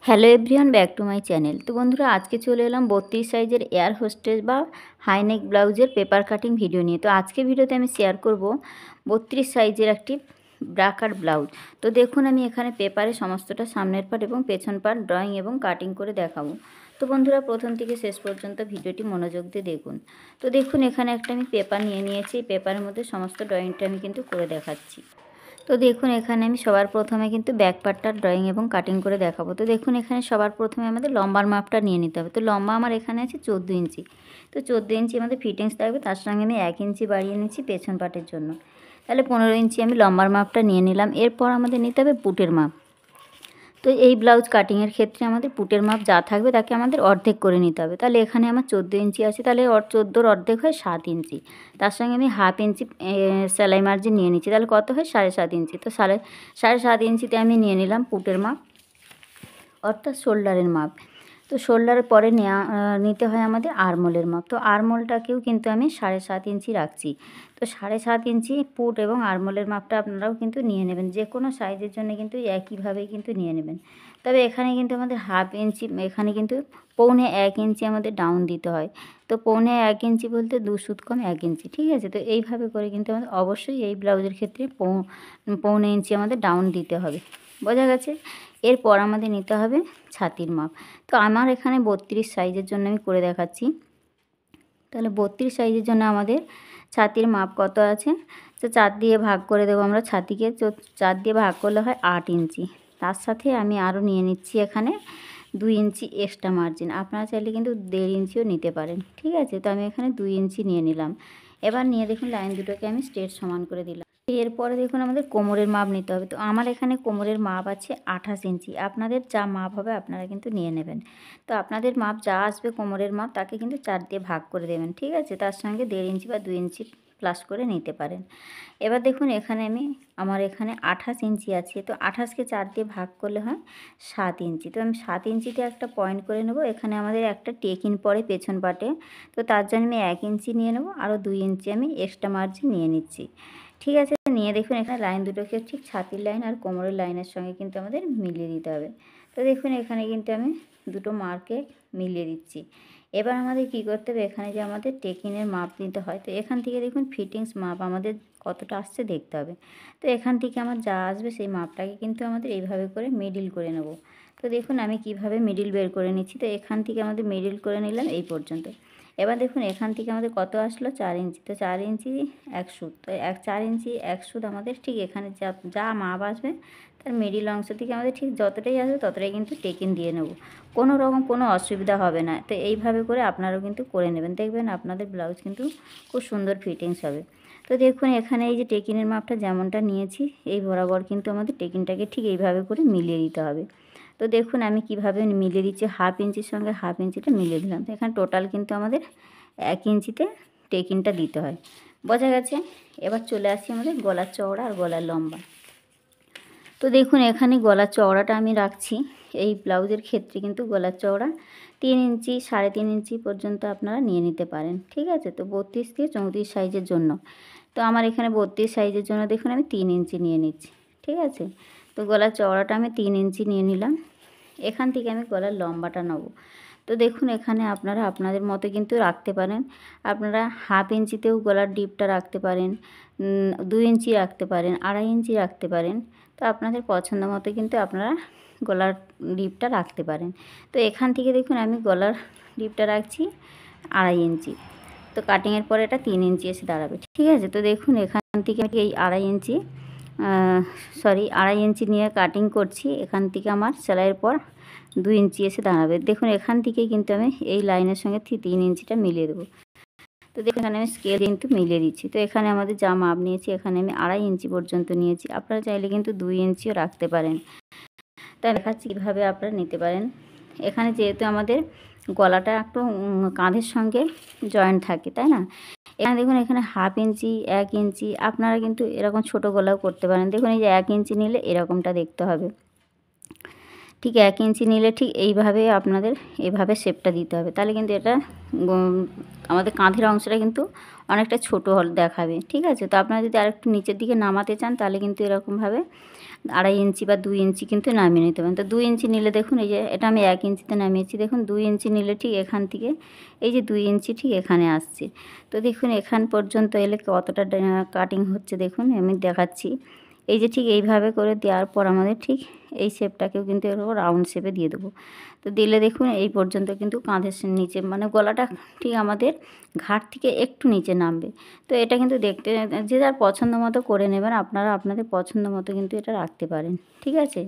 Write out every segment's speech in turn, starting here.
Hello everyone, back to my channel. তো বন্ধুরা, আজকে চলে এলাম 32 সাইজের এয়ার হোস্টেস বা হাইনেক ব্লাউজের পেপার কাটিং ভিডিও নিয়ে। তো আজকে ভিডিওতে আমি শেয়ার করব 32 সাইজের একটি ব্রাকার ব্লাউজ। তো দেখুন, আমি এখানে পেপারে সমস্তটা সামনের পার্ট এবং পেছন পার্ট ড্রয়িং এবং কাটিং করে দেখাবো। তো বন্ধুরা, প্রথম থেকে শেষ পর্যন্ত ভিডিওটি মনোযোগ দিয়ে দেখুন। তো দেখুন, এখানে একটা আমি পেপার নিয়ে নিয়েছি। পেপারের মধ্যে সমস্ত ড্রয়িংটা আমি কিন্তু করে দেখাচ্ছি। তো দেখুন, এখানে আমি সবার প্রথমে কিন্তু ব্যাক পার্টটা ড্রয়িং এবং কাটিং করে দেখাবো। তো দেখুন, এখানে সবার প্রথমে আমাদের লম্বার মাপটা নিয়ে নিতে হবে। তো লম্বা আমার এখানে আছে 14 ইঞ্চি। তো 14 ইঞ্চি আমাদের ফিটিংস থাকবে, তার সঙ্গে আমি 1 ইঞ্চি বাড়িয়ে নিচ্ছি পেছন পার্টের জন্য। তাহলে 15 ইঞ্চি আমি লম্বার মাপটা নিয়ে নিলাম। এরপর আমাদের নিতে হবে পুটের মাপ। তো এই ব্লাউজ কাটিংয়ের ক্ষেত্রে আমাদের পুটের মাপ যা থাকবে তাকে আমাদের অর্ধেক করে নিতে হবে। তাহলে এখানে আমার 14 ইঞ্চি আছে, তাহলে 14-র অর্ধেক হয় 7 ইঞ্চি। তার সঙ্গে আমি হাফ ইঞ্চি সেলাই মার্জিন নিয়ে নিচ্ছি, তাহলে কত হয় 7.5 ইঞ্চি। তো 7.5 ইঞ্চিতে আমি নিয়ে নিলাম পুটের মাপ, অর্থাৎ শোল্ডারের মাপ। তো শোল্ডারের পরে নিতে হয় আমাদের আরমোলের মাপ। তো আরমোলটাকেও কিন্তু আমি 7.5 ইঞ্চি রাখছি। তো 7.5 ইঞ্চি পুট এবং আরমোলের মাপটা আপনারাও কিন্তু নিয়ে নেবেন। যে কোনো সাইজের জন্য কিন্তু একইভাবেই কিন্তু নিয়ে নেবেন। তবে এখানে কিন্তু আমাদের হাফ ইঞ্চি, এখানে কিন্তু 1.25 ইঞ্চি আমাদের ডাউন দিতে হয়। তো 1.25 ইঞ্চি বলতে 2 সুত কম 1 ইঞ্চি, ঠিক আছে। তো এইভাবে করে কিন্তু আমাদের অবশ্যই এই ব্লাউজের ক্ষেত্রে 1.25 ইঞ্চি আমাদের ডাউন দিতে হবে। বোঝা গেছে? এরপর আমাদের নিতে হবে ছাতির মাপ। তো আমার এখানে 32 সাইজের জন্য আমি করে দেখাচ্ছি। তাহলে 32 সাইজের জন্য আমাদের ছাতির মাপ কত আছে? তো 4 দিয়ে ভাগ করে দেবো আমরা ছাতিকে। তো 4 দিয়ে ভাগ করলে হয় 8 ইঞ্চি। তার সাথে আমি আরও নিয়ে নিচ্ছি এখানে 2 ইঞ্চি এক্সট্রা মার্জিন। আপনারা চাইলে কিন্তু 1.5 ইঞ্চিও নিতে পারেন, ঠিক আছে। তো আমি এখানে 2 ইঞ্চি নিয়ে নিলাম। এবার নিয়ে দেখুন, লাইন দুটোকে আমি স্ট্রেট সমান করে দিলাম। এরপরে দেখুন, আমাদের কোমরের মাপ নিতে হবে। তো আমার এখানে কোমরের মাপ আছে 28 ইঞ্চি। আপনাদের যা মাপ হবে আপনারা কিন্তু নিয়ে নেবেন। তো আপনাদের মাপ যা আসবে কোমরের মাপ, তাকে কিন্তু 4 দিয়ে ভাগ করে দেবেন, ঠিক আছে। তার সঙ্গে 1.5 ইঞ্চি বা 2 ইঞ্চি প্লাস করে নিতে পারেন। এবার দেখুন, এখানে আমার এখানে 28 ইঞ্চি আছে। তো 28কে 4 দিয়ে ভাগ করলে হয় 7 ইঞ্চি। তো আমি 7 ইঞ্চিতে একটা পয়েন্ট করে নেব। এখানে আমাদের একটা টেকিন পড়ে পেছন পাটে। তো তার জন্য আমি 1 ইঞ্চি নিয়ে নেব, আরও 2 ইঞ্চি আমি এক্সট্রা মার্জিন নিয়ে নিচ্ছি, ঠিক আছে। নিয়ে দেখুন, এখানে লাইন দুটোকে ঠিক ছাতির লাইন আর কোমরের লাইনের সঙ্গে কিন্তু আমাদের মিলিয়ে দিতে হবে। তো দেখুন, এখানে কিন্তু আমি দুটো মার্কে মিলিয়ে দিচ্ছি। এবার আমাদের কি করতে হবে, এখানে যে আমাদের টেকিনের মাপ নিতে হয়, তো এখান থেকে দেখুন ফিটিংস মাপ আমাদের কতটা আসছে দেখতে হবে। তো এখান থেকে আমার যা আসবে সেই মাপটাকে কিন্তু আমাদের এইভাবে করে মিডিল করে নেব। তো দেখুন, আমি কিভাবে মিডিল বের করে নিচ্ছি। তো এখান থেকে আমাদের মিডিল করে নিলাম এই পর্যন্ত। এবার দেখুন, এখান থেকে আমাদের কত আসলো 4 ইঞ্চি। তো 4 ইঞ্চি 1 সুত। তো 4 ইঞ্চি 1 সুত আমাদের ঠিক এখানে যা মাপ আসবে তার মিডিল অংশ থেকে আমাদের ঠিক যতটাই আসবে ততটাই কিন্তু টেকিন দিয়ে নেব। কোনো রকম কোনো অসুবিধা হবে না। তো এইভাবে করে আপনারাও কিন্তু করে নেবেন, দেখবেন আপনাদের ব্লাউজ কিন্তু খুব সুন্দর ফিটিংস হবে। তো দেখুন, এখানে এই যে টেকিনের মাপটা যেমনটা নিয়েছি, এই বরাবর কিন্তু আমাদের টেকিনটাকে ঠিক এইভাবে করে মিলিয়ে দিতে হবে। তো দেখুন, আমি কিভাবে মিলিয়ে দিচ্ছি। হাফ ইঞ্চির সঙ্গে হাফ ইঞ্চিটা মিলিয়ে দিলাম। তো এখানে টোটাল কিন্তু আমাদের 1 ইঞ্চিতে টেকিনটা দিতে হয়। বোঝা গেছে? এবার চলে আসি আমাদের গলার চওড়া আর গলার লম্বা। তো দেখুন, এখানে গলার চওড়াটা আমি রাখছি। এই ব্লাউজের ক্ষেত্রে কিন্তু গলার চওড়া 3 ইঞ্চি 3.5 ইঞ্চি পর্যন্ত আপনারা নিয়ে নিতে পারেন, ঠিক আছে। তো 32 থেকে 34 সাইজের জন্য, তো আমার এখানে 32 সাইজের জন্য দেখুন আমি 3 ইঞ্চি নিয়ে নিচ্ছি, ঠিক আছে। তো গলার চওড়াটা আমি 3 ইঞ্চি নিয়ে নিলাম। এখান থেকে আমি গলার লম্বাটা নেব। তো দেখুন, এখানে আপনারা আপনাদের মতো কিন্তু রাখতে পারেন। আপনারা হাফ ইঞ্চিতেও গলার ডিপটা রাখতে পারেন, 2 ইঞ্চি রাখতে পারেন, 2.5 ইঞ্চি রাখতে পারেন। তো আপনাদের পছন্দ মতো কিন্তু আপনারা গলার ডিপটা রাখতে পারেন। তো এখান থেকে দেখুন, আমি গলার ডিপটা রাখছি 2.5 ইঞ্চি। তো কাটিংয়ের পরে এটা 3 ইঞ্চি এসে দাঁড়াবে, ঠিক আছে। তো দেখুন, এখান থেকে আমি এই 2.5 ইঞ্চি নিয়ে কাটিং করছি। এখান থেকে আমার সেলাইয়ের পর 2 ইঞ্চি এসে দাঁড়াবে। দেখুন, এখান থেকে কিন্তু আমি এই লাইনের সঙ্গে 3 ইঞ্চিটা মিলিয়ে দেবো। তো দেখুন, এখানে আমি স্কেল কিন্তু মিলিয়ে দিচ্ছি। তো এখানে আমাদের যা মাপ নিয়েছি, এখানে আমি 2.5 ইঞ্চি পর্যন্ত নিয়েছি। আপনারা চাইলে কিন্তু 2 ইঞ্চিও রাখতে পারেন। তাই দেখাচ্ছি কীভাবে আপনারা নিতে পারেন। এখানে যেহেতু আমাদের গলাটা একটু কাঁধের সঙ্গে জয়েন্ট থাকে, তাই না। এখানে দেখুন, এখানে হাফ ইঞ্চি 1 ইঞ্চি আপনারা কিন্তু এরকম ছোটো গলাও করতে পারেন। দেখুন, এই যে 1 ইঞ্চি নিলে এরকমটা দেখতে হবে, ঠিক 1 ইঞ্চি নিলে ঠিক এইভাবে আপনাদের এভাবে শেপটা দিতে হবে। তাহলে কিন্তু এটা আমাদের কাঁধের অংশটা কিন্তু অনেকটা ছোটো দেখাবে, ঠিক আছে। তো আপনারা যদি আরেকটু নিচের দিকে নামাতে চান, তাহলে কিন্তু এরকমভাবে 2.5 ইঞ্চি বা 2 ইঞ্চি কিন্তু নামিয়ে নিতে পারেন। তো 2 ইঞ্চি নিলে দেখুন এই যে এটা আমি 1 ইঞ্চিতে নামিয়েছি, দেখুন 2 ইঞ্চি নিলে ঠিক এখান থেকে এই যে 2 ইঞ্চি ঠিক এখানে আসছে। তো দেখুন এখান পর্যন্ত এলে কতটা কাটিং হচ্ছে দেখুন আমি দেখাচ্ছি। এই যে ঠিক এইভাবে করে দেওয়ার পর আমাদের ঠিক এই শেপটাকেও কিন্তু এরকম রাউন্ড শেপে দিয়ে দেবো। তো দিলে দেখুন এই পর্যন্ত কিন্তু কাঁধের নিচে মানে গলাটা ঠিক আমাদের ঘাট থেকে একটু নিচে নামবে। তো এটা কিন্তু দেখতে যে যার পছন্দ মতো করে নেবেন, আপনারা আপনাদের পছন্দ মতো কিন্তু এটা রাখতে পারেন, ঠিক আছে।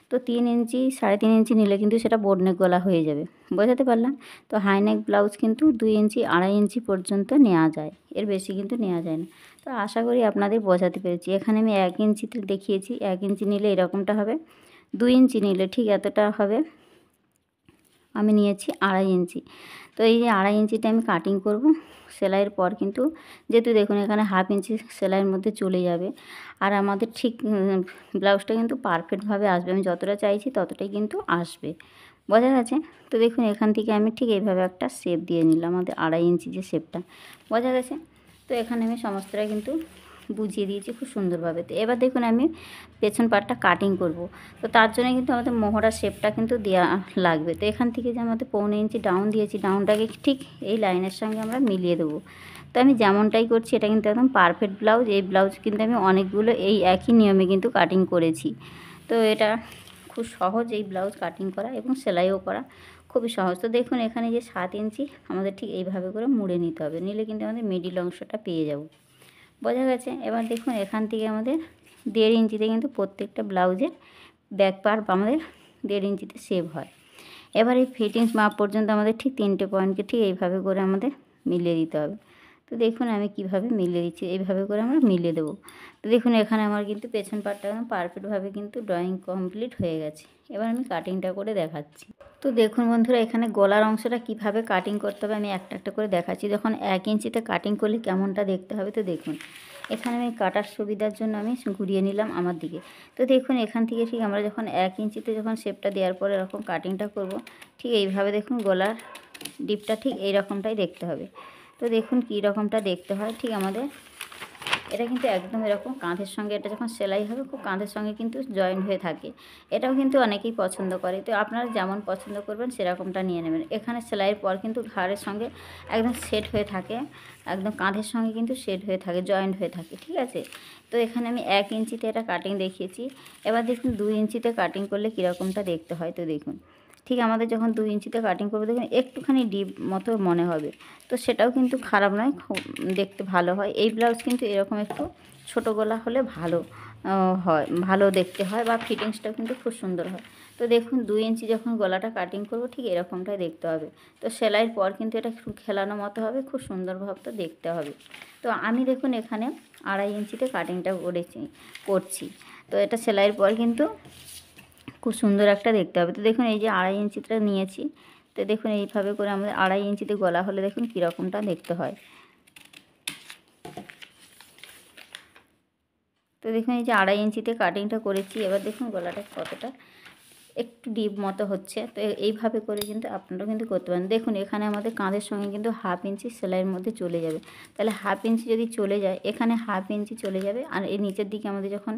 তো 3 ইঞ্চি 3.5 ইঞ্চি নিলে কিন্তু সেটা বোট নেক গলা হয়ে যাবে, বোঝাতে পারলাম। তো হাই নেক ব্লাউজ কিন্তু 2 ইঞ্চি 2.5 ইঞ্চি পর্যন্ত নেওয়া যায়, এর বেশি কিন্তু নেওয়া যায় না। তো আশা করি আপনাদের বোঝাতে পেরেছি। এখানে আমি 1 ইঞ্চিতে দেখিয়েছি, 1 ইঞ্চি নিলে এরকমটা হবে, 2 ইঞ্চি নিলে ঠিক এতটা হবে, আমি নিয়েছি 2.5 ইঞ্চি। তো এই যে 2.5 ইঞ্চিটা আমি কাটিং করব সেলাইয়ের পর কিন্তু, যেহেতু দেখুন এখানে হাফ ইঞ্চি সেলাইয়ের মধ্যে চলে যাবে, আর আমাদের ঠিক ব্লাউজটা কিন্তু পারফেক্টভাবে আসবে, আমি যতটা চাইছি ততটাই কিন্তু আসবে, বোঝা গেছে। তো দেখুন এখান থেকে আমি ঠিক এইভাবে একটা শেপ দিয়ে নিলাম, আমাদের 2.5 ইঞ্চি যে শেপটা, বোঝা গেছে। তো এখানে আমি সমস্তটা কিন্তু বুঝিয়ে দিয়েছি খুব সুন্দরভাবে। তো এবার দেখুন আমি পেছন পার্টটা কাটিং করব। তো তার জন্য কিন্তু আমাদের মোহরা শেপটা কিন্তু দেওয়া লাগবে। তো এখান থেকে যে আমাদের 1.25 ইঞ্চি ডাউন দিয়েছি, ডাউনটাকে ঠিক এই লাইনের সঙ্গে আমরা মিলিয়ে দেবো। তো আমি যেমনটাই করছি এটা কিন্তু একদম পারফেক্ট ব্লাউজ। এই ব্লাউজ কিন্তু আমি অনেকগুলো এই একই নিয়মে কিন্তু কাটিং করেছি। তো এটা খুব সহজ এই ব্লাউজ কাটিং করা এবং সেলাইও করা খুবই সহজ। তো দেখুন এখানে যে 7 ইঞ্চি আমাদের ঠিক এইভাবে করে মুড়ে নিতে হবে, নিলে কিন্তু আমাদের মিডিল অংশটা পেয়ে যাব, বোঝা গেছে। এবার দেখুন এখান থেকে আমাদের 1.5 ইঞ্চিতে কিন্তু প্রত্যেকটা ব্লাউজের ব্যাক পার্ট আমাদের 1.5 ইঞ্চিতে সেভ হয়। এবার এই ফিটিংস মাপ পর্যন্ত আমাদের ঠিক 3টে পয়েন্টকে ঠিক এইভাবে করে আমাদের মিলিয়ে দিতে হবে। তো দেখুন আমি কিভাবে মিলিয়ে দিচ্ছি, এইভাবে করে আমরা মিলিয়ে দেবো। তো দেখুন এখানে আমার কিন্তু পেছন পার্টটা একদম পারফেক্টভাবে কিন্তু ড্রয়িং কমপ্লিট হয়ে গেছে। এবার আমি কাটিংটা করে দেখাচ্ছি। তো দেখুন বন্ধুরা এখানে গলার অংশটা কিভাবে কাটিং করতে হবে আমি একটা একটা করে দেখাচ্ছি। যখন 1 ইঞ্চিতে কাটিং করলে কেমনটা দেখতে হবে, তো দেখুন এখানে আমি কাটার সুবিধার জন্য আমি ঘুরিয়ে নিলাম আমার দিকে। তো দেখুন এখান থেকে ঠিক আমরা যখন 1 ইঞ্চিতে যখন শেপটা দেওয়ার পরে এরকম কাটিংটা করব, ঠিক এইভাবে দেখুন গলার ডিপটা ঠিক এই রকমটাই দেখতে হবে। তো দেখুন কী রকমটা দেখতে হয়, ঠিক আমাদের এটা কিন্তু একদম এরকম কাঁধের সঙ্গে, এটা যখন সেলাই হবে খুব কাঁধের সঙ্গে কিন্তু জয়েন্ট হয়ে থাকে। এটাও কিন্তু অনেকেই পছন্দ করে। তো আপনারা যেমন পছন্দ করবেন সেরকমটা নিয়ে নেবেন। এখানে সেলাইয়ের পর কিন্তু ঘাড়ের সঙ্গে একদম সেট হয়ে থাকে, একদম কাঁধের সঙ্গে কিন্তু সেট হয়ে থাকে, জয়েন্ট হয়ে থাকে, ঠিক আছে। তো এখানে আমি 1 ইঞ্চিতে এটা কাটিং দেখিয়েছি। এবার দেখুন 2 ইঞ্চিতে কাটিং করলে কীরকমটা দেখতে হয়। তো দেখুন ঠিক আমাদের যখন 2 ইঞ্চিতে কাটিং করবো দেখুন একটুখানি ডিপ মতো মনে হবে, তো সেটাও কিন্তু খারাপ নয়, খুব দেখতে ভালো হয়। এই ব্লাউজ কিন্তু এরকম একটু ছোটো গলা হলে ভালো হয়, ভালো দেখতে হয়, বা ফিটিংসটাও কিন্তু খুব সুন্দর হয়। তো দেখুন 2 ইঞ্চি যখন গলাটা কাটিং করবো ঠিক এরকমটাই দেখতে হবে। তো সেলাইয়ের পর কিন্তু এটা খুব খেলানো মতো হবে, খুব সুন্দরভাবে তো দেখতে হবে। তো আমি দেখুন এখানে 2.5 ইঞ্চিতে কাটিংটা করছি। তো এটা সেলাইয়ের পর কিন্তু খুব সুন্দর একটা দেখতে হবে। তো দেখুন এই যে 2.5 ইঞ্চিটা নিয়েছি, তো দেখুন এইভাবে করে আমাদের 2.5 ইঞ্চিতে গলা হলে দেখুন কীরকমটা দেখতে হয়। তো দেখুন এই যে 2.5 ইঞ্চিতে কাটিংটা করেছি, এবার দেখুন গলাটা কতটা একটু ডিপ মতো হচ্ছে। তো এইভাবে করে কিন্তু আপনারাও কিন্তু করতে পারেন। দেখুন এখানে আমাদের কাঁধের সঙ্গে কিন্তু 1/2 ইঞ্চি সেলাইয়ের মধ্যে চলে যাবে, তাহলে 1/2 ইঞ্চি যদি চলে যায় এখানে 1/2 ইঞ্চি চলে যাবে, আর এই নিচের দিকে আমাদের যখন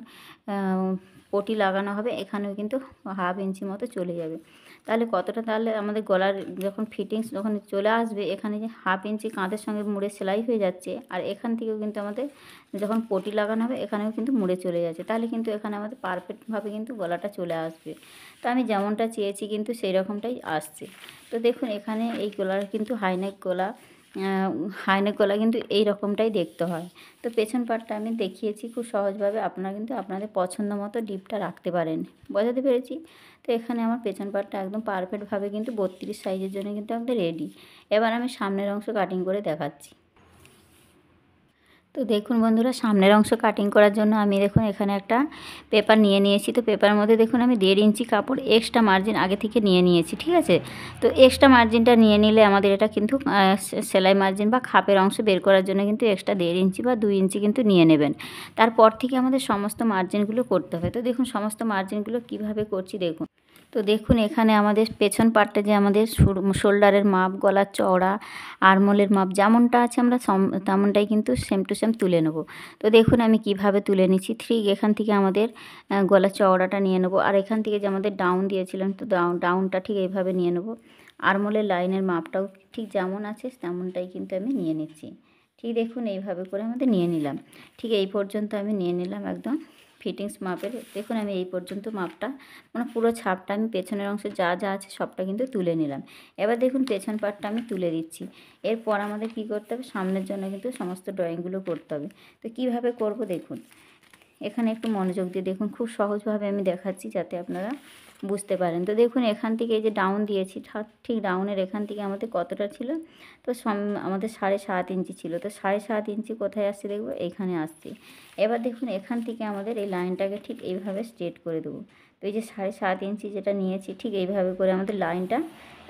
পটি লাগানো হবে এখানেও কিন্তু 1/2 ইঞ্চি মতো চলে যাবে। তাহলে কতটা, তাহলে আমাদের গলার যখন ফিটিংস যখন চলে আসবে এখানে যে 1/2 ইঞ্চি কাঁধের সঙ্গে মুড়ে সেলাই হয়ে যাচ্ছে, আর এখান থেকেও কিন্তু আমাদের যখন পটি লাগানো হবে এখানেও কিন্তু মুড়ে চলে যাচ্ছে, তাহলে কিন্তু এখানে আমাদের পারফেক্টভাবে কিন্তু গলাটা চলে আসবে। তো আমি যেমনটা চেয়েছি কিন্তু সেই রকমটাই আসছে। তো দেখুন এখানে এই গলার কিন্তু হাইনেক গলা কিন্তু এই রকমটাই দেখতে হয়। তো পেছন পার্টটা আমি দেখিয়েছি খুব সহজভাবে, আপনারা কিন্তু আপনাদের পছন্দ মতো ডিপটা রাখতে পারেন, বোঝাতে পেরেছি। তো এখানে আমার পেছন পার্টটা একদম পারফেক্টভাবে কিন্তু 32 সাইজের জন্য কিন্তু একদম রেডি। এবার আমি সামনের অংশ কাটিং করে দেখাচ্ছি। তো দেখুন বন্ধুরা সামনের অংশ কাটিং করার জন্য আমি দেখুন এখানে একটা পেপার নিয়ে নিয়েছি। তো পেপারের মধ্যে দেখুন আমি 1.5 ইঞ্চি কাপড় এক্সট্রা মার্জিন আগে থেকে নিয়ে নিয়েছি, ঠিক আছে। তো এক্সট্রা মার্জিনটা নিয়ে নিলে আমাদের এটা কিন্তু সেলাই মার্জিন বা খাপের অংশ বের করার জন্য কিন্তু এক্সট্রা 1.5 ইঞ্চি বা 2 ইঞ্চি কিন্তু নিয়ে নেবেন। তারপর থেকে আমাদের সমস্ত মার্জিনগুলো করতে হবে। তো দেখুন সমস্ত মার্জিনগুলো কিভাবে করছি দেখুন। তো তো দেখুন এখানে আমাদের পেছন পাটটা যে আমাদের শোল্ডারের মাপ, গলার চওড়া, আরমোলের মাপ যেমনটা আছে আমরা তেমনটাই কিন্তু সেম টু সেম তুলে নেব। তো দেখুন আমি কিভাবে তুলে নিচ্ছি। ঠিক এখান থেকে আমাদের গলার চওড়াটা নিয়ে নেব, আর এখান থেকে যে আমাদের ডাউন দিয়েছিলাম তো ডাউনটা ঠিক এইভাবে নিয়ে নেব। আরমোলের লাইনের মাপটাও ঠিক যেমন আছে তেমনটাই কিন্তু আমি নিয়ে নিচ্ছি। ঠিক দেখুন এইভাবে করে আমাদের নিয়ে নিলাম। ঠিক এই পর্যন্ত আমি নিয়ে নিলাম একদম ফিটিংস মাপের। দেখুন আমি এই পর্যন্ত মাপটা মানে পুরো ছাপটা আমি পেছনের অংশে যা যা আছে সবটা কিন্তু তুলে নিলাম। এবার দেখুন পেছন পাটটা আমি তুলে দিচ্ছি। এরপর আমাদের কি করতে হবে, সামনের জন্য কিন্তু সমস্ত ড্রয়িংগুলো করতে হবে। তো কিভাবে করব দেখুন, এখানে একটু মনোযোগ দিয়ে দেখুন, খুব সহজভাবে আমি দেখাচ্ছি যাতে আপনারা বুঝতে পারেন। তো দেখুন এখান থেকে এই যে ডাউন দিয়েছি, ঠিক ডাউনের এখান থেকে আমাদের কতটা ছিল, তো আমাদের 7.5 ইঞ্চি ছিল। তো 7.5 ইঞ্চি কোথায় আসছে দেখব, এইখানে আসছে। এবার দেখুন এখান থেকে আমাদের এই লাইনটাকে ঠিক এইভাবে স্ট্রেট করে দেবো। তো এই যে 7.5 ইঞ্চি যেটা নিয়েছি ঠিক এইভাবে করে আমাদের লাইনটা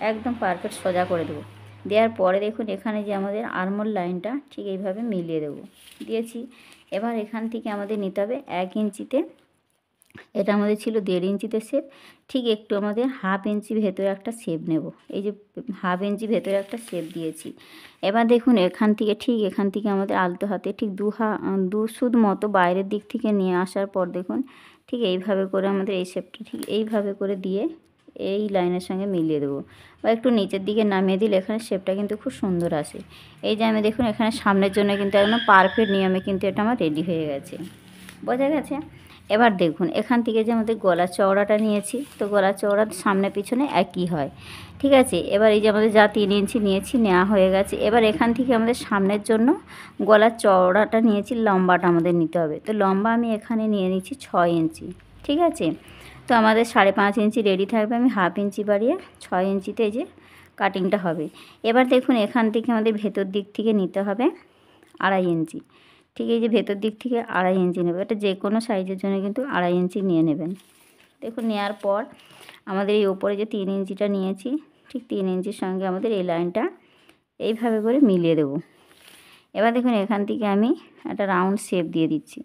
একদম পারফেক্ট সোজা করে দেবো। দেওয়ার পরে দেখুন এখানে যে আমাদের আরমোল লাইনটা ঠিক এইভাবে মিলিয়ে দেবো, দিয়েছি। এবার এখান থেকে আমাদের নিতে হবে 1 ইঞ্চিতে, এটা আমাদের ছিল 1.5 ইঞ্চিতে শেপ, ঠিক একটু আমাদের 1/2 ইঞ্চি ভেতরে একটা শেপ নেব। এই যে 1/2 ইঞ্চি ভেতরে একটা শেপ দিয়েছি। এবার দেখুন এখান থেকে ঠিক এখান থেকে আমাদের আলতো হাতে ঠিক 2 সুদ মতো বাইরের দিক থেকে নিয়ে আসার পর দেখুন ঠিক এইভাবে করে আমাদের এই শেপটা ঠিক এইভাবে করে দিয়ে এই লাইনের সঙ্গে মিলিয়ে দেবো, বা একটু নিচের দিকে নামিয়ে দিলে এখানে শেপটা কিন্তু খুব সুন্দর আসে। এই যে আমি দেখুন এখানে সামনের জন্য কিন্তু একদম পারফেক্ট নিয়মে কিন্তু এটা আমার রেডি হয়ে গেছে, বোঝা গেছে। এবার দেখুন এখান থেকে যে আমাদের গলার চওড়াটা নিয়েছি, তো গলার চওড়া সামনে পিছনে একই হয়, ঠিক আছে। এবার এই যে আমাদের যা 3 ইঞ্চি নিয়েছি নেওয়া হয়ে গেছে। এবার এখান থেকে আমাদের সামনের জন্য গলার চওড়াটা নিয়েছি, লম্বাটা আমাদের নিতে হবে। তো লম্বা আমি এখানে নিয়ে নিচ্ছি 6 ইঞ্চি, ঠিক আছে। তো আমাদের 5.5 ইঞ্চি রেডি থাকবে, আমি 1/2 ইঞ্চি বাড়িয়ে 6 ইঞ্চিতে এই যে কাটিংটা হবে। এবার দেখুন এখান থেকে আমাদের ভেতর দিক থেকে নিতে হবে 2.5 ইঞ্চি, ঠিক এই যে ভেতর দিক থেকে 2.5 ইঞ্চি নেবে। এটা যে কোনো সাইজের জন্য কিন্তু 2.5 ইঞ্চি নিয়ে নেবেন। দেখুন নেওয়ার পর আমাদের এই ওপরে যে 3 ইঞ্চিটা নিয়েছি ঠিক 3 ইঞ্চির সঙ্গে আমাদের এই লাইনটা এইভাবে করে মিলিয়ে দেব। এবার দেখুন এখান থেকে আমি একটা রাউন্ড শেপ দিয়ে দিচ্ছি।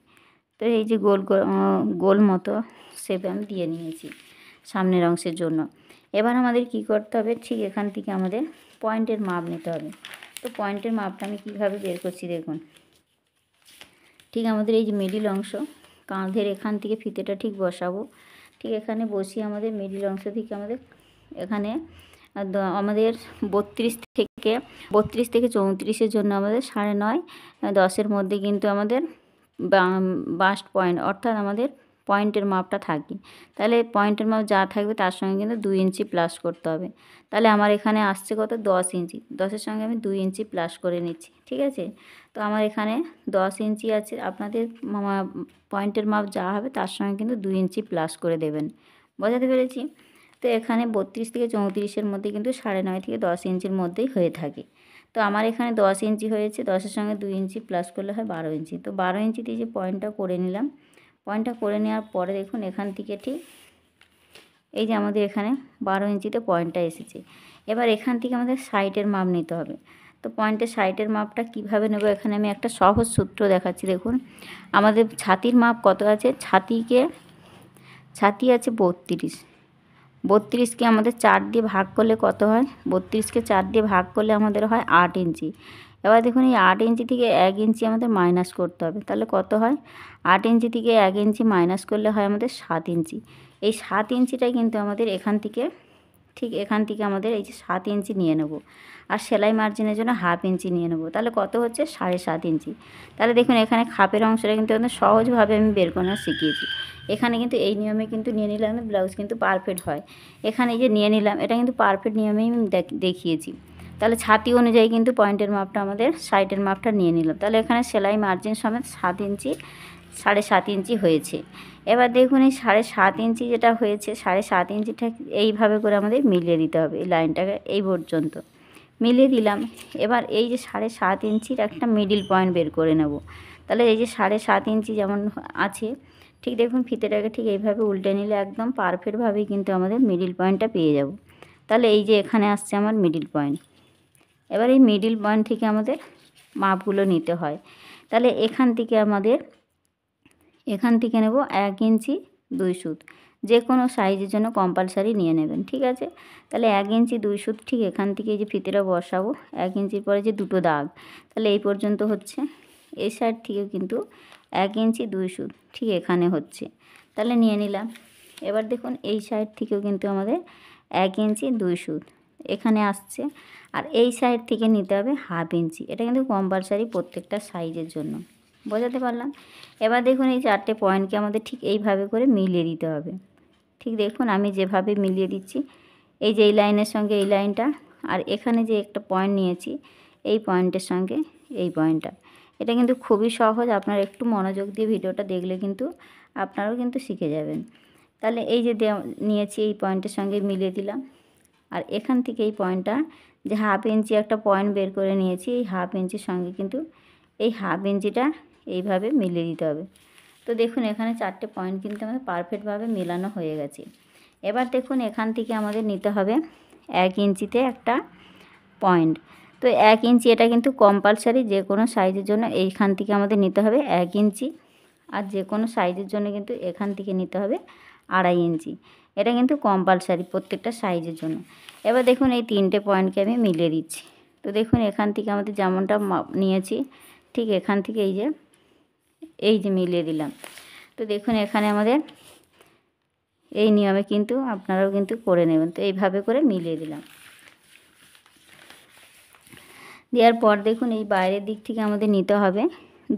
তো এই যে গোল মতো শেপ আমি দিয়ে নিয়েছি সামনের অংশের জন্য। এবার আমাদের কি করতে হবে, ঠিক এখান থেকে আমাদের পয়েন্টের মাপ নিতে হবে। তো পয়েন্টের মাপটা আমি কীভাবে বের করছি দেখুন, ঠিক আমাদের এই যে মিডিল অংশ কাঁধের এখান থেকে ফিতেটা ঠিক বসাবো, ঠিক এখানে বসিয়ে আমাদের মিডিল অংশ থেকে আমাদের এখানে আমাদের 32 থেকে 34-এর জন্য আমাদের 9.5 10-এর মধ্যে কিন্তু আমাদের বাস্ট পয়েন্ট অর্থাৎ আমাদের পয়েন্টের মাপটা থাকে। তাহলে পয়েন্টের মাপ যা থাকবে তার সঙ্গে কিন্তু 2 ইঞ্চি প্লাস করতে হবে। তাহলে আমার এখানে আসছে কত, 10 ইঞ্চি। 10-এর সঙ্গে আমি 2 ইঞ্চি প্লাস করে নিচ্ছি, ঠিক আছে। তো আমার এখানে 10 ইঞ্চি আছে, আপনাদের পয়েন্টের মাপ যা হবে তার সঙ্গে কিন্তু 2 ইঞ্চি প্লাস করে দেবেন, বোঝাতে পেরেছি। তো এখানে 32 থেকে 34-এর মধ্যে কিন্তু 9.5 থেকে 10 ইঞ্চির মধ্যেই হয়ে থাকে। তো আমার এখানে 10 ইঞ্চি হয়েছে, 10-এর সঙ্গে 2 ইঞ্চি প্লাস করলে হয় 12 ইঞ্চি। তো 12 ইঞ্চিতে যে পয়েন্টটা করে নিলাম, পয়েন্টটা করে নেওয়ার পরে দেখুন এখান থেকে ঠিক এই যে আমাদের এখানে 12 ইঞ্চিতে পয়েন্টটা এসেছে। এবার এখান থেকে আমাদের সাইডের মাপ নিতে হবে। তো পয়েন্টের সাইডের মাপটা কিভাবে নেব, এখানে আমি একটা সহজ সূত্র দেখাচ্ছি। দেখুন আমাদের ছাতির মাপ কত আছে, ছাতি আছে 32, 32কে আমাদের 4 দিয়ে ভাগ করলে কত হয়, 32কে 4 দিয়ে ভাগ করলে আমাদের হয় 8 ইঞ্চি। এবার দেখুন এই 8 ইঞ্চি থেকে 1 ইঞ্চি আমাদের মাইনাস করতে হবে, তাহলে কত হয়, 8 ইঞ্চি থেকে 1 ইঞ্চি মাইনাস করলে হয় আমাদের 7 ইঞ্চি। এই 7 ইঞ্চিটাই কিন্তু আমাদের এখান থেকে ঠিক এখান থেকে আমাদের এই যে 7 ইঞ্চি নিয়ে নেব, আর সেলাই মার্জিনের জন্য 1/2 ইঞ্চি নিয়ে নেব। তাহলে কত হচ্ছে, 7.5 ইঞ্চি। তাহলে দেখুন এখানে খাপের অংশটা কিন্তু আমাদের সহজভাবে আমি বের করা শিখিয়েছি। এখানে কিন্তু এই নিয়মে কিন্তু নিয়ে নিলাম, ব্লাউজ কিন্তু পারফেক্ট হয়। এখানে এই যে নিয়ে নিলাম এটা কিন্তু পারফেক্ট নিয়মেই আমি দেখিয়েছি। তাহলে ছাতি অনুযায়ী কিন্তু পয়েন্টের মাপটা আমাদের সাইডের মাপটা নিয়ে নিলাম। তাহলে এখানে সেলাই মার্জিন সমেত 7 ইঞ্চি 7.5 ইঞ্চি হয়েছে। এবার দেখুন এই 7.5 ইঞ্চি যেটা হয়েছে, 7.5 ইঞ্চিটা এইভাবে করে আমাদের মিলিয়ে দিতে হবে, এই লাইনটাকে এই পর্যন্ত মিলিয়ে দিলাম। এবার এই যে 7.5 ইঞ্চির একটা মিডিল পয়েন্ট বের করে নেব। তাহলে এই যে 7.5 ইঞ্চি যেমন আছে, ঠিক দেখুন ফিতেটাকে ঠিক এইভাবে উল্টে নিলে একদম পারফেক্টভাবেই কিন্তু আমাদের মিডিল পয়েন্টটা পেয়ে যাব। তাহলে এই যে এখানে আসছে আমার মিডিল পয়েন্ট। এবার এই মিডিল পয়েন্ট থেকে আমাদের মাপগুলো নিতে হয়। তাহলে এখান থেকে নেব 1 ইঞ্চি 2 সুত, যে কোনো সাইজের জন্য কম্পালসারি নিয়ে নেবেন, ঠিক আছে। তাহলে 1 ইঞ্চি 2 সুত ঠিক এখান থেকে এই যে ফিতেটা বসাবো, 1 ইঞ্চির পরে যে দুটো দাগ, তাহলে এই পর্যন্ত হচ্ছে। এই সাইড থেকেও কিন্তু 1 ইঞ্চি 2 সুত ঠিক এখানে হচ্ছে, তাহলে নিয়ে নিলাম। এবার দেখুন এই সাইড থেকেও কিন্তু আমাদের 1 ইঞ্চি 2 সুত এখানে আসছে, আর এই সাইড থেকে নিতে হবে 1/2 ইঞ্চি। এটা কিন্তু কম্পালসারি প্রত্যেকটা সাইজের জন্য, বোঝাতে পারলাম। এবার দেখুন এই 4টে পয়েন্টকে আমাদের ঠিক এইভাবে করে মিলিয়ে দিতে হবে। ঠিক দেখুন আমি যেভাবে মিলিয়ে দিচ্ছি, এই যে এই লাইনের সঙ্গে এই লাইনটা, আর এখানে যে একটা পয়েন্ট নিয়েছি এই পয়েন্টের সঙ্গে এই পয়েন্টটা, এটা কিন্তু খুবই সহজ। আপনারা একটু মনোযোগ দিয়ে ভিডিওটা দেখলে কিন্তু আপনারাও কিন্তু শিখে যাবেন। তাহলে এই যে নিয়েছি এই পয়েন্টের সঙ্গে মিলিয়ে দিলাম, আর এখান থেকে এই পয়েন্টটা যে 1/2 ইঞ্চি একটা পয়েন্ট বের করে নিয়েছি, এই 1/2 ইঞ্চির সঙ্গে কিন্তু এই 1/2 ইঞ্চিটা এইভাবে মিলিয়ে দিতে হবে। তো দেখুন এখানে 4টে পয়েন্ট কিন্তু আমাদের পারফেক্টভাবে মেলানো হয়ে গেছে। এবার দেখুন এখান থেকে আমাদের নিতে হবে 1 ইঞ্চিতে একটা পয়েন্ট। তো 1 ইঞ্চি এটা কিন্তু কম্পালসারি, যে কোনো সাইজের জন্য এইখান থেকে আমাদের নিতে হবে 1 ইঞ্চি, আর যে কোনো সাইজের জন্য কিন্তু এখান থেকে নিতে হবে 2.5 ইঞ্চি। এটা কিন্তু কম্পালসারি প্রত্যেকটা সাইজের জন্য। এবার দেখুন এই 3টে পয়েন্টকে আমি মিলিয়ে দিচ্ছি। তো দেখুন এখান থেকে আমাদের যেমনটা নিয়েছি ঠিক এখান থেকে এই যে মিলিয়ে দিলাম। তো দেখুন এখানে আমাদের এই নিয়মে কিন্তু আপনারাও কিন্তু করে নেবেন। তো এইভাবে করে মিলিয়ে দিলাম। দেওয়ার পর দেখুন এই বাইরের দিক থেকে আমাদের নিতে হবে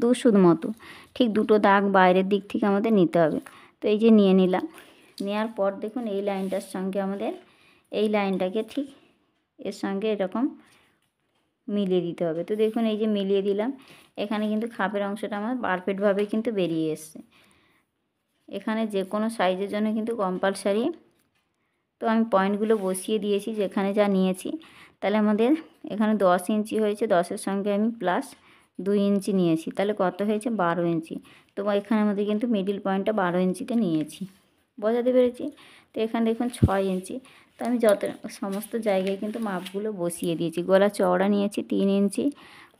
2 সুত মতো, ঠিক দুটো দাগ বাইরের দিক থেকে আমাদের নিতে হবে। তো এই যে নিয়ে নিলাম। নেওয়ার পর দেখুন এই লাইনটার সঙ্গে আমাদের এই লাইনটাকে ঠিক এর সঙ্গে এরকম মিলিয়ে দিতে হবে। তো দেখুন এই যে মিলিয়ে দিলাম, এখানে কিন্তু খাপের অংশটা আমার পারফেক্টভাবে কিন্তু বেরিয়ে এসছে। এখানে যে কোনো সাইজের জন্য কিন্তু কম্পালসারি। তো আমি পয়েন্টগুলো বসিয়ে দিয়েছি যেখানে যা নিয়েছি। তাহলে আমাদের এখানে 10 ইঞ্চি হয়েছে, 10-এর সঙ্গে আমি প্লাস 2 ইঞ্চি নিয়েছি, তাহলে কত হয়েছে 12 ইঞ্চি। তো এখানে আমাদের কিন্তু মিডিল পয়েন্টটা 12 ইঞ্চিতে নিয়েছি, বোঝাতে পেরেছি। তো এখানে দেখুন 6 ইঞ্চি। তো আমি সমস্ত জায়গায় কিন্তু মাপগুলো বসিয়ে দিয়েছি। গলা চওড়া নিয়েছি 3 ইঞ্চি,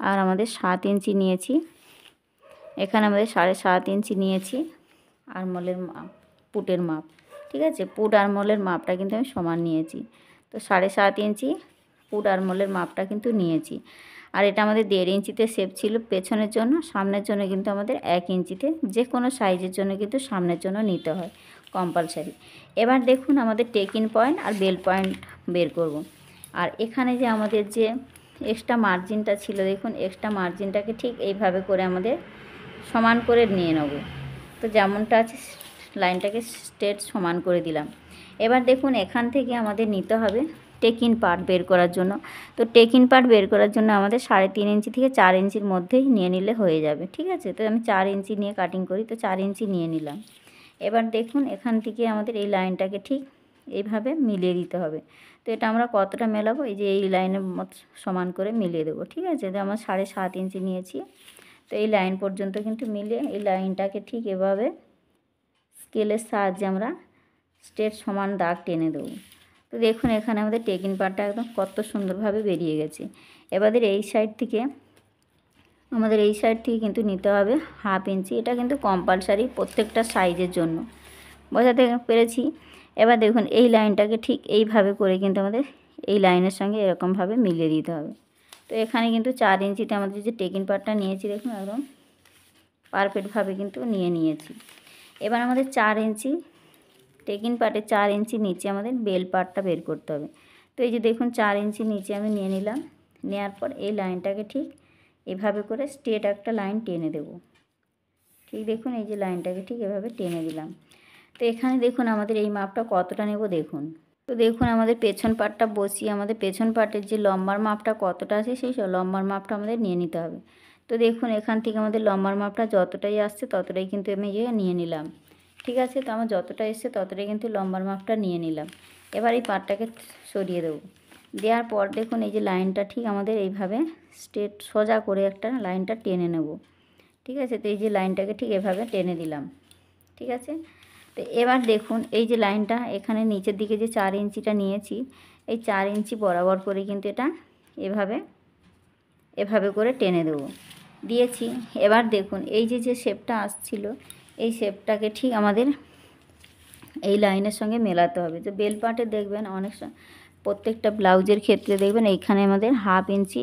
আর আমাদের 7 ইঞ্চি নিয়েছি। এখানে আমাদের 7.5 ইঞ্চি নিয়েছি আরমোলের মাপ, পুটের মাপ, ঠিক আছে। পুট আরমোলের মাপটা কিন্তু আমি সমান নিয়েছি। তো 7.5 ইঞ্চি পুট আরমোলের মাপটা কিন্তু নিয়েছি। আর এটা আমাদের 1.5 ইঞ্চিতে শেপ ছিল পেছনের জন্য, সামনের জন্য কিন্তু আমাদের 1 ইঞ্চিতে, যে কোনো সাইজের জন্য কিন্তু সামনের জন্য নিতে হয় কম্পালসারি। এবার দেখুন আমাদের টেকিং পয়েন্ট আর বেল পয়েন্ট বের করব। আর এখানে যে আমাদের যে এক্সট্রা মার্জিনটা ছিল, দেখুন এক্সট্রা মার্জিনটাকে ঠিক এইভাবে করে আমাদের সমান করে নিয়ে নেব। তো যেমনটা আছে লাইনটাকে স্ট্রেট সমান করে দিলাম। এবার দেখুন এখান থেকে আমাদের নিতে হবে টেকিং পার্ট বের করার জন্য। তো টেকিং পার্ট বের করার জন্য আমাদের 3.5 ইঞ্চি থেকে 4 ইঞ্চির মধ্যেই নিয়ে নিলে হয়ে যাবে, ঠিক আছে। তো আমি 4 ইঞ্চি নিয়ে কাটিং করি, তো 4 ইঞ্চি নিয়ে নিলাম। এবার দেখুন এখান থেকে আমাদের এই লাইনটাকে ঠিক এইভাবে মিলিয়ে দিতে হবে। তো এটা আমরা কতটা মেলাবো, এই যে এই লাইনের সমান করে মিলিয়ে দেবো, ঠিক আছে। তো আমার 7.5 ইঞ্চি নিয়েছি। তো এই লাইন পর্যন্ত কিন্তু মিলিয়ে এই লাইনটাকে ঠিক এভাবে স্কেলের সাহায্যে আমরা স্ট্রেট সমান দাগ টেনে দেবো। তো দেখুন এখানে আমাদের টেকিং পার্টটা একদম কত সুন্দরভাবে বেরিয়ে গেছে। এবারে এই সাইড থেকে কিন্তু নিতে হবে 1/2 ইঞ্চি। এটা কিন্তু কম্পালসারি প্রত্যেকটা সাইজের জন্য, বোঝাতে পেরেছি। এবার দেখুন এই লাইনটাকে ঠিক এইভাবে করে কিন্তু আমাদের এই লাইনের সঙ্গে এরকমভাবে মিলিয়ে দিতে হবে। তো এখানে কিন্তু 4 ইঞ্চিতে আমাদের যে টেকিং পার্টটা নিয়েছি দেখুন একদম পারফেক্টভাবে কিন্তু নিয়েছি। এবার আমাদের 4 ইঞ্চি টেকিং পার্টে 4 ইঞ্চি নিচে আমাদের বেল পার্টটা বের করতে হবে। তো এই যে দেখুন 4 ইঞ্চি নিচে আমি নিয়ে নিলাম। নেওয়ার পর এই লাইনটাকে ঠিক এভাবে করে স্ট্রেট একটা লাইন টেনে দেব। ঠিক দেখুন এই যে লাইনটাকে ঠিক এভাবে টেনে দিলাম। তো এখানে দেখুন আমাদের এই মাপটা কতটা নেব দেখুন। তো দেখুন আমাদের পেছন পার্টটা বসিয়ে আমাদের পেছন পার্টের যে লম্বার মাপটা কতটা আছে সেই লম্বার মাপটা আমাদের নিয়ে নিতে হবে। তো দেখুন এখান থেকে আমাদের লম্বার মাপটা যতটাই আসছে ততটাই কিন্তু আমি নিয়ে নিলাম, ঠিক আছে। তো আমার যতটা এসছে ততটাই কিন্তু লম্বার মাপটা নিয়ে নিলাম। এবার এই পার্টটাকে সরিয়ে দেবো। দেওয়ার পর দেখুন এই যে লাইনটা ঠিক আমাদের এইভাবে স্ট্রেট সোজা করে একটা লাইনটা টেনে নেব, ঠিক আছে। তো এই যে লাইনটাকে ঠিক এভাবে টেনে দিলাম, ঠিক আছে। তো এবার দেখুন এই যে লাইনটা এখানে নিচের দিকে যে 4 ইঞ্চিটা নিয়েছি, এই 4 ইঞ্চি বরাবর করে কিন্তু এটা এভাবে করে টেনে দেবো, দিয়েছি। এবার দেখুন এই যে শেপটা আসছিল এই শেপটাকে ঠিক আমাদের এই লাইনের সঙ্গে মেলাতে হবে। তো বেল পার্টে দেখবেন অনেক প্রত্যেকটা ব্লাউজের ক্ষেত্রে দেখবেন এইখানে আমাদের 1/2 ইঞ্চি,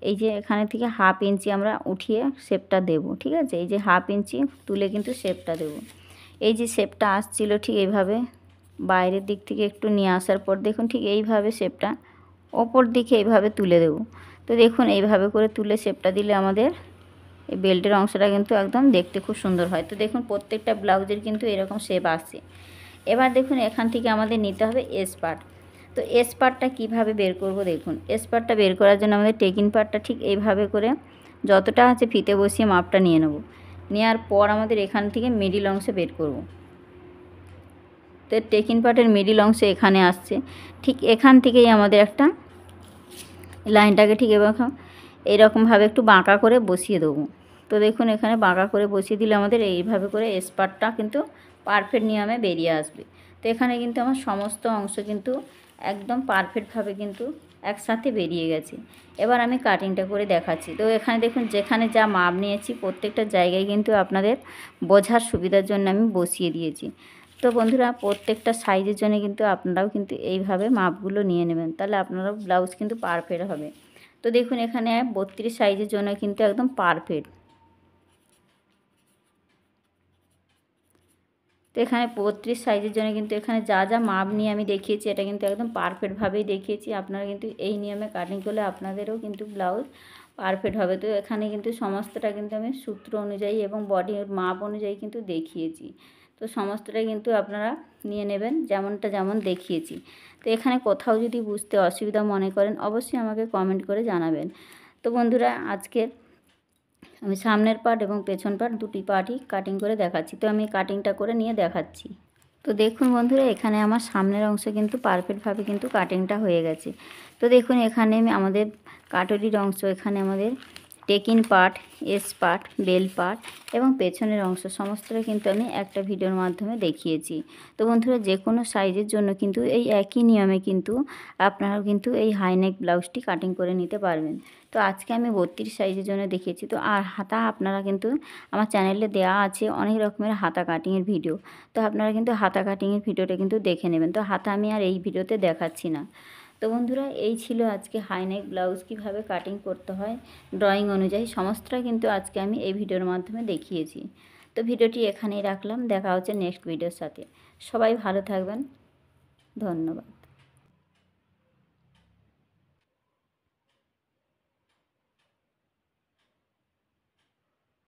এই যে এখানে থেকে 1/2 ইঞ্চি আমরা উঠিয়ে শেপটা দেব, ঠিক আছে। এই যে 1/2 ইঞ্চি তুলে কিন্তু শেপটা দেব। এই যে শেপটা আসছিল ঠিক এইভাবে বাইরের দিক থেকে একটু নিয়ে আসার পর দেখুন ঠিক এইভাবে শেপটা ওপর দিকে এইভাবে তুলে দেব। তো দেখুন এইভাবে করে তুলে শেপটা দিলে আমাদের এই বেল্টের অংশটা কিন্তু একদম দেখতে খুব সুন্দর হয়। তো দেখুন প্রত্যেকটা ব্লাউজের কিন্তু এরকম শেপ আসছে। এবার দেখুন এখান থেকে আমাদের নিতে হবে এস পার্ট। তো এস পার্টটা কীভাবে বের করব দেখুন। এস পার্টটা বের করার জন্য আমাদের টেকিং পার্টটা ঠিক এইভাবে করে যতটা আছে ফিতে বসিয়ে মাপটা নিয়ে নেব। নেওয়ার পর আমাদের এখান থেকে মিডিল অংশে বের করব। তো টেকিং পার্টের মিডিল অংশে এখানে আসছে, ঠিক এখান থেকেই আমাদের একটা লাইনটাকে ঠিক এইরকমভাবে একটু বাঁকা করে বসিয়ে দেবো। তো দেখুন এখানে বাঁকা করে বসিয়ে দিলে আমাদের এইভাবে করে এস পার্টটা কিন্তু পারফেক্ট নিয়মে বেরিয়ে আসবে। তো এখানে কিন্তু আমার সমস্ত অংশ কিন্তু একদম পারফেক্টভাবে কিন্তু একসাথে বেরিয়ে গেছে। এবার আমি কাটিংটা করে দেখাচ্ছি। তো এখানে দেখুন যেখানে যা মাপ নিয়েছি প্রত্যেকটা জায়গায় কিন্তু আপনাদের বোঝার সুবিধার জন্য আমি বসিয়ে দিয়েছি। তো বন্ধুরা প্রত্যেকটা সাইজের জন্য কিন্তু আপনারাও কিন্তু এইভাবে মাপগুলো নিয়ে নেবেন, তাহলে আপনারাও ব্লাউজ কিন্তু পারফেক্ট হবে। তো দেখুন এখানে 32 সাইজের জন্য কিন্তু একদম পারফেক্ট। তো এখানে 32 সাইজের জন্য কিন্তু এখানে যা যা মাপ নিয়ে আমি দেখিয়েছি এটা কিন্তু একদম পারফেক্টভাবেই দেখিয়েছি। আপনারা কিন্তু এই নিয়মে কাটিং করলে আপনাদেরও কিন্তু ব্লাউজ পারফেক্ট হবে। তো এখানে কিন্তু সমস্তটা কিন্তু আমি সূত্র অনুযায়ী এবং বডির মাপ অনুযায়ী কিন্তু দেখিয়েছি। তো সমস্তটাই কিন্তু আপনারা নিয়ে নেবেন যেমনটা যেমন দেখিয়েছি। তো এখানে কোথাও যদি বুঝতে অসুবিধা মনে করেন অবশ্যই আমাকে কমেন্ট করে জানাবেন। তো বন্ধুরা আজকের আমি সামনের পার্ট এবং পেছন পার্ট দুটি পার্টই কাটিং করে দেখাচ্ছি। তো আমি কাটিংটা করে নিয়ে দেখাচ্ছি। তো দেখুন বন্ধুরা এখানে আমার সামনের অংশ কিন্তু পারফেক্টভাবে কিন্তু কাটিংটা হয়ে গেছে। তো দেখুন এখানে আমাদের কাটরির অংশ, এখানে আমাদের taking part, S part, bell part এবং পেছনের অংশ সমস্তটা কিন্তু আমি একটা ভিডিওর মাধ্যমে দেখিয়েছি। তো বন্ধুরা যে কোনো সাইজের জন্য কিন্তু এই একই নিয়মে কিন্তু আপনারাও কিন্তু এই হাইনেক ব্লাউজটি কাটিং করে নিতে পারবেন। তো আজকে আমি 32 সাইজের জন্য দেখিয়েছি। তো আর হাতা আপনারা কিন্তু আমার চ্যানেলে দেওয়া আছে অনেক রকমের হাতা কাটিংয়ের ভিডিও। তো আপনারা কিন্তু হাতা কাটিংয়ের ভিডিওটা কিন্তু দেখে নেবেন। তো হাতা আমি আর এই ভিডিওতে দেখাচ্ছি না। তো বন্ধুরা এই ছিল আজকে হাইনেক ব্লাউজ কীভাবে কাটিং করতে হয় ড্রয়িং অনুযায়ী সমস্তটা কিন্তু আজকে আমি এই ভিডিওর মাধ্যমে দেখিয়েছি। তো ভিডিওটি এখানেই রাখলাম, দেখা হচ্ছে নেক্সট ভিডিওর সাথে। সবাই ভালো থাকবেন, ধন্যবাদ।